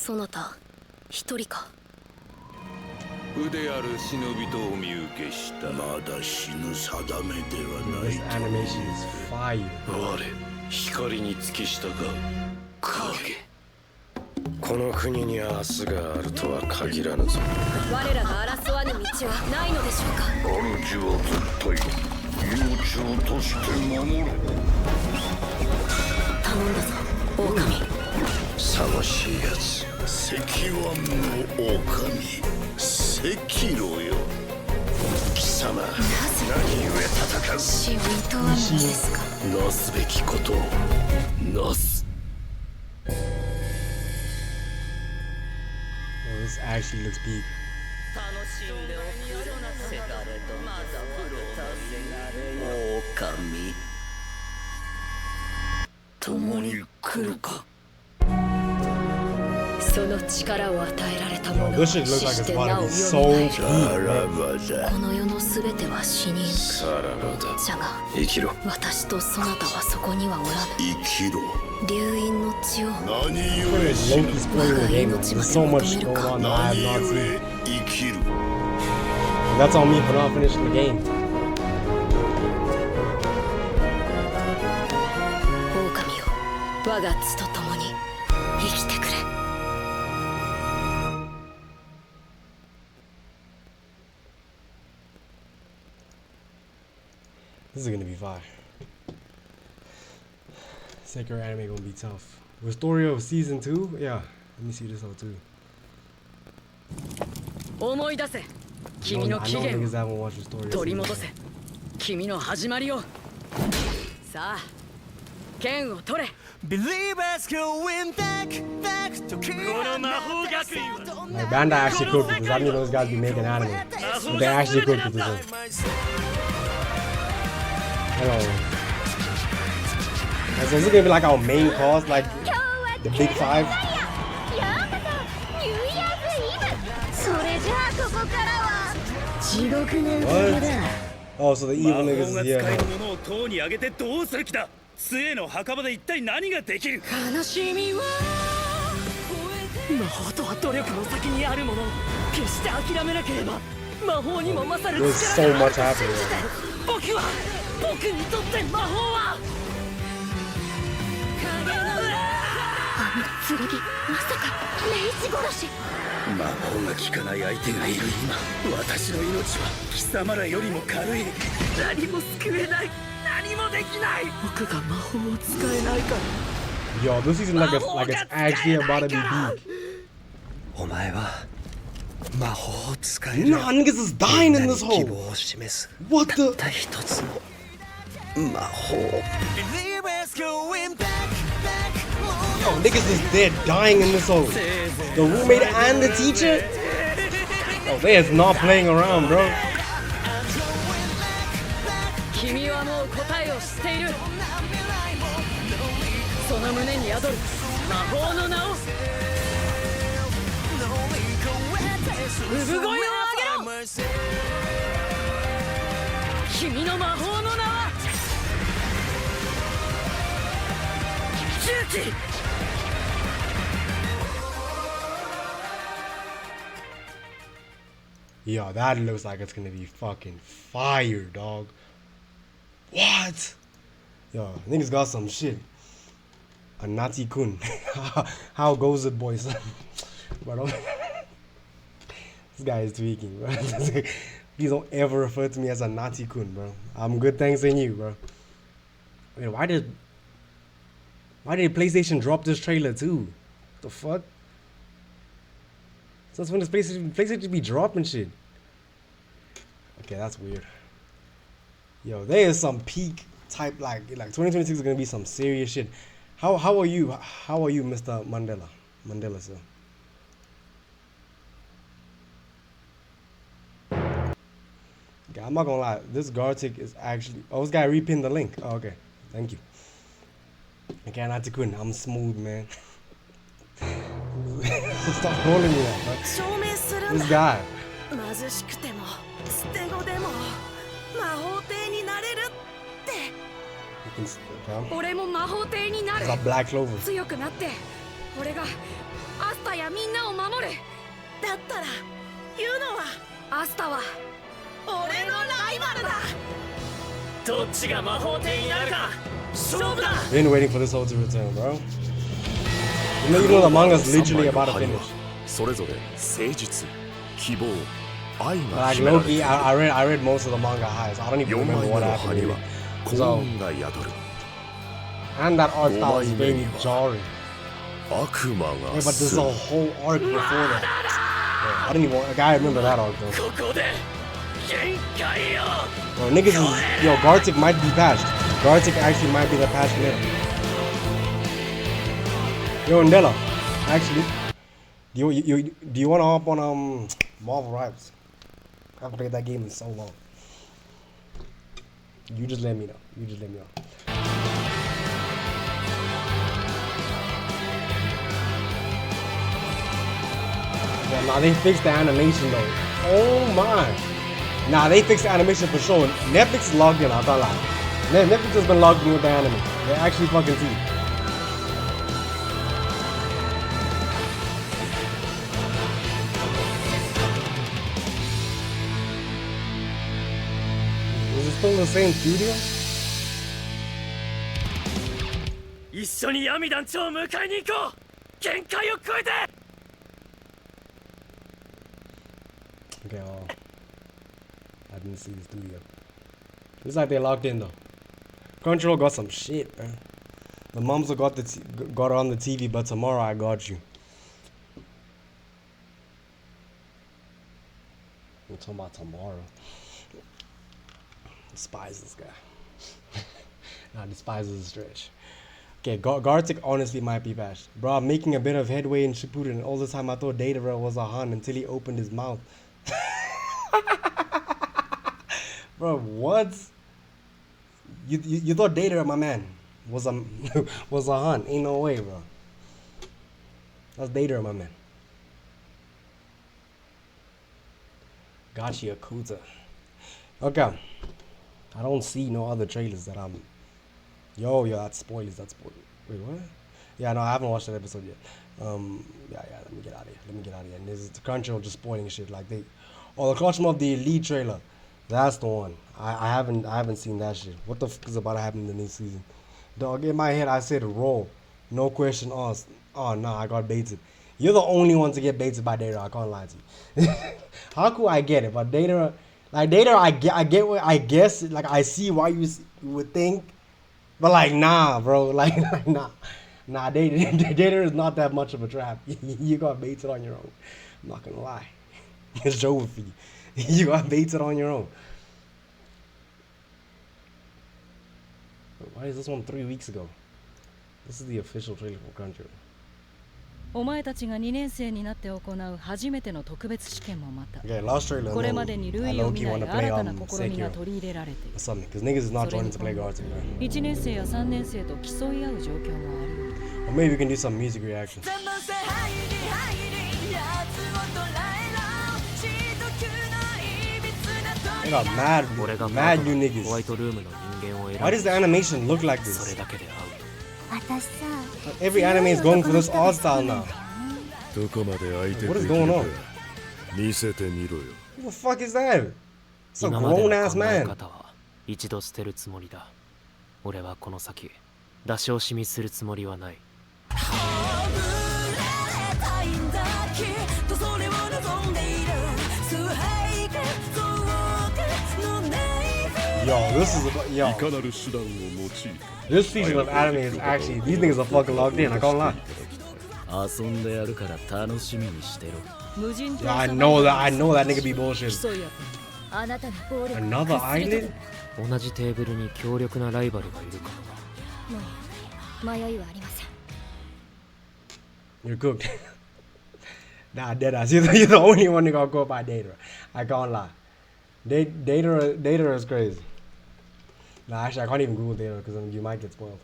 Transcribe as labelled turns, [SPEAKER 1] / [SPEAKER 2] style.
[SPEAKER 1] そなた一人か。
[SPEAKER 2] 腕ある忍びとお見受けした。まだ死ぬ定めではない。
[SPEAKER 3] This animation is fire.
[SPEAKER 2] 我光に付き従う影。この国に明日があるとは限らぬぞ。
[SPEAKER 1] 我らが争わぬ道はないのでしょうか。
[SPEAKER 2] 主は絶対友情として守る。
[SPEAKER 1] 頼んだぞ狼。
[SPEAKER 2] さましいやつ。石腕の狼赤炉よ。貴様何故戦う。
[SPEAKER 1] 死をいとわぬのですか。
[SPEAKER 2] なすべきことをなす。
[SPEAKER 3] This actually looks peak.
[SPEAKER 2] 狼共に来るか。
[SPEAKER 1] その力を与えられた者
[SPEAKER 3] This shit looks like it's about to be so
[SPEAKER 2] さ
[SPEAKER 3] deep.
[SPEAKER 2] らばだ。
[SPEAKER 1] この世のすべては死人。
[SPEAKER 2] さらばだ。
[SPEAKER 1] じゃが
[SPEAKER 2] 生きろ。
[SPEAKER 1] 私とそなたはそこにはおらぬ。
[SPEAKER 2] 生きろ。
[SPEAKER 1] 流因の血を。
[SPEAKER 2] 何
[SPEAKER 3] Look at Loki's playing the game. There's so much going on that I have not seen.
[SPEAKER 2] 生きる。
[SPEAKER 3] That's on me for not finishing the game.
[SPEAKER 1] 狼よ、我が血と共に生きてくれ。
[SPEAKER 3] This is gonna be fire. Second anime gonna be tough. The story of season 2? Yeah. Let me see this out too.
[SPEAKER 1] 思い出せ。君の
[SPEAKER 3] I
[SPEAKER 1] 起
[SPEAKER 3] know
[SPEAKER 1] 源
[SPEAKER 3] niggas
[SPEAKER 1] を
[SPEAKER 3] haven't watched the story.
[SPEAKER 1] 取り戻せ。君の始まりを。さあ、剣を取れ。
[SPEAKER 4] Believers going back to
[SPEAKER 3] Like Bandai actually cooked it because I knew those guys be making anime. But they actually cooked it this one. Hello. And so is it gonna be like our main cause, like the big five?
[SPEAKER 5] それじゃあここからは
[SPEAKER 1] 地獄の
[SPEAKER 3] What? Oh, so the evil
[SPEAKER 4] 魔
[SPEAKER 3] niggas
[SPEAKER 4] 法が
[SPEAKER 3] is
[SPEAKER 4] 使え
[SPEAKER 3] here.
[SPEAKER 4] るものを塔に上げてどうする気だ。杖の墓場で一体何ができる。
[SPEAKER 1] 悲しみは魔法とは努力の先にあるもの。決して諦めなければ魔法にも勝る
[SPEAKER 3] There's
[SPEAKER 1] 力
[SPEAKER 3] so
[SPEAKER 1] が
[SPEAKER 3] much
[SPEAKER 1] あると信
[SPEAKER 3] happening.
[SPEAKER 1] じて。僕にとって魔法は
[SPEAKER 5] あの剣まさかレイジ殺し。
[SPEAKER 4] 魔法が効かない相手がいる今、私の命は貴様らよりも軽い。何も救えない、何もできない。
[SPEAKER 1] 僕が魔法を使えないから。
[SPEAKER 3] Yo, this season like it's actually about to be deep.
[SPEAKER 4] お前は魔法を使える。
[SPEAKER 3] Nah, niggas is dying in this
[SPEAKER 4] 希
[SPEAKER 3] hole.
[SPEAKER 4] 望を示す
[SPEAKER 3] What
[SPEAKER 4] たっ
[SPEAKER 3] the?
[SPEAKER 4] た一つの魔法。
[SPEAKER 3] Yo, niggas is dead, dying in this hole. The roommate and the teacher? Oh, they is not playing around, bro.
[SPEAKER 1] 君はもう答えを知っている。その胸に宿る魔法の名を。産声を上げろ。君の魔法の名は重機。
[SPEAKER 3] Yo, that looks like it's gonna be fucking fire, dog. What? Yo, niggas got some shit. A Nazi kun. How goes it, boys? Bro, this guy is tweaking, bro. Please don't ever refer to me as a Nazi kun, bro. I'm good thanks in you, bro. Wait, why did PlayStation drop this trailer too? What the fuck? Since when does PlayStation be dropping shit? Okay, that's weird. Yo, there is some peak type like 2026 is gonna be some serious shit. How are you? How are you, Mr. Mandela? Mandela, sir. Okay, I'm not gonna lie. This Gartic is actually. Oh, this guy repinned the link. Oh, okay, thank you. Okay, not to quit. I'm smooth, man. Stop calling me that, bro. This guy.
[SPEAKER 5] 貧しくても捨て子でも魔法帝になれるって。
[SPEAKER 3] Okay.
[SPEAKER 5] 俺も魔法帝になる。
[SPEAKER 3] It's a black clover.
[SPEAKER 5] 強くなって俺がアスタやみんなを守る。だったらユノはアスタは俺のライバルだ。
[SPEAKER 1] どっちが魔法帝になるか勝負だ。
[SPEAKER 3] Been waiting for this whole to return, bro. You know the manga's literally about to finish.
[SPEAKER 2] それぞれ誠実、希望、愛が
[SPEAKER 3] Like
[SPEAKER 2] 秘められ
[SPEAKER 3] Loki,
[SPEAKER 2] ている。
[SPEAKER 3] I read most of the manga highs. I don't even
[SPEAKER 2] 4
[SPEAKER 3] remember
[SPEAKER 2] 枚目
[SPEAKER 3] what
[SPEAKER 2] の
[SPEAKER 3] happened.
[SPEAKER 2] 葉には
[SPEAKER 3] So,
[SPEAKER 2] 幸運が宿る。
[SPEAKER 3] and that art style is
[SPEAKER 2] 5枚目
[SPEAKER 3] very
[SPEAKER 2] には
[SPEAKER 3] jarring.
[SPEAKER 2] 悪魔
[SPEAKER 3] Yeah,
[SPEAKER 2] が
[SPEAKER 3] but there's
[SPEAKER 2] 住
[SPEAKER 3] a
[SPEAKER 2] む。
[SPEAKER 3] whole arc before that. Yeah, I didn't even. Like, I remember that arc though.
[SPEAKER 1] ここで限界よ。
[SPEAKER 3] Bro, niggas is yo. Gartic might be patched. Gartic actually might be the patched middle. Yo, Ndela, actually, do you want to hop on Marvel Rivals? I haven't played that game in so long. You just let me know. You just let me know. Yeah, nah, they fixed the animation though. Oh my. Nah, they fixed the animation for sure. Netflix is logged in, I can't lie. Netflix has been logged in with the anime. They actually fucking see. Is it still the same studio?
[SPEAKER 1] 一緒に闇団長を迎えに行こう。限界を超えて。
[SPEAKER 3] Okay, I didn't see the studio. Looks like they locked in though. Crunchyroll got some shit, man. The moms got got it on the TV, but tomorrow I got you. We're talking about tomorrow. Despise this guy. Nah, despise is a stretch. Okay, Gartic honestly might be patched. Bro, I'm making a bit of headway in Shippuden, and all the time I thought Data was a Han until he opened his mouth. Bro, what? You thought Data, my man, was a was a Han? Ain't no way, bro. That's Data, my man. Gotcha, Yakuza. Okay. I don't see no other trailers that I'm. Yo, that's spoilers. That's spoilers. Wait, what? Yeah, no, I haven't watched that episode yet. Yeah. Let me get out of here. And this is the Crunchyroll just spoiling shit like they. Oh, the Clutch Mob, the Elite trailer. That's the one. I haven't seen that shit. What the fuck is about to happen in the next season? Dog, in my head I said roll. No question asked. Oh no, I got baited. You're the only one to get baited by Data. I can't lie to you. How could I get it? But Data, like Data, I get what I guess. Like I see why you would think, but like nah, bro. Like nah. Data is not that much of a trap. You got baited on your own. I'm not gonna lie. It's over for you. You got baited on your own. Why is this one 3 weeks ago? This is the official trailer for Crunchyroll.
[SPEAKER 6] お前たちが2年生になって行う初めての特別試験もまた
[SPEAKER 3] Okay, last trailer.
[SPEAKER 6] これまでに類を見ない新たな試みが
[SPEAKER 3] Sekiro
[SPEAKER 6] 取り入れられてい
[SPEAKER 3] or
[SPEAKER 6] る
[SPEAKER 3] something, because niggas is not joining to play Gartic, man.
[SPEAKER 6] 1年生や3年生と競い合う状況もあり得る
[SPEAKER 3] Or maybe we can do some music reactions.
[SPEAKER 5] 全部せ入り入りやつを捉えろしとくないびつな
[SPEAKER 3] They
[SPEAKER 5] 鳥
[SPEAKER 3] got mad new
[SPEAKER 1] ホワイ
[SPEAKER 3] niggas.
[SPEAKER 1] トルームの人間を選
[SPEAKER 3] Why does the animation look like
[SPEAKER 1] それ
[SPEAKER 3] this?
[SPEAKER 1] だけでアウト。
[SPEAKER 7] 私さ
[SPEAKER 3] Every anime is going for this art style now.
[SPEAKER 2] どこまで相手
[SPEAKER 3] What
[SPEAKER 2] で
[SPEAKER 3] is
[SPEAKER 2] きる
[SPEAKER 3] going
[SPEAKER 2] か
[SPEAKER 3] on?
[SPEAKER 2] 見せてみろよ。
[SPEAKER 3] Who the fuck is that? It's a
[SPEAKER 1] 今まで
[SPEAKER 3] grown
[SPEAKER 1] の
[SPEAKER 3] ass
[SPEAKER 1] 考え
[SPEAKER 3] man.
[SPEAKER 1] 方は一度捨てるつもりだ。俺はこの先出し惜しみするつもりはない。
[SPEAKER 5] あぶれたいんだきっとそれを望んでいる水平線そうかのネイビー
[SPEAKER 3] Yo, this is yo.
[SPEAKER 2] いかなる手段を用い
[SPEAKER 3] This season of anime is actually these niggas are fucking locked in. I can't lie.
[SPEAKER 4] 遊んでやるから楽しみにしてろ。
[SPEAKER 6] 無人島
[SPEAKER 3] Yeah, I
[SPEAKER 6] サ
[SPEAKER 3] know
[SPEAKER 6] バ
[SPEAKER 3] that.
[SPEAKER 6] イ
[SPEAKER 3] I
[SPEAKER 6] バ
[SPEAKER 3] know
[SPEAKER 6] ル
[SPEAKER 3] that nigga be bullshit.
[SPEAKER 6] 競い合う
[SPEAKER 7] あなたの暴力
[SPEAKER 3] Another island?
[SPEAKER 1] 同じテーブルに強力なライバルがいるかもな。
[SPEAKER 7] もう迷いはありません
[SPEAKER 3] You're cooked. Nah, deadass. You're the only one that got caught by Data. I can't lie. Data is crazy. Nah, actually, I can't even Google Data because you might get spoiled.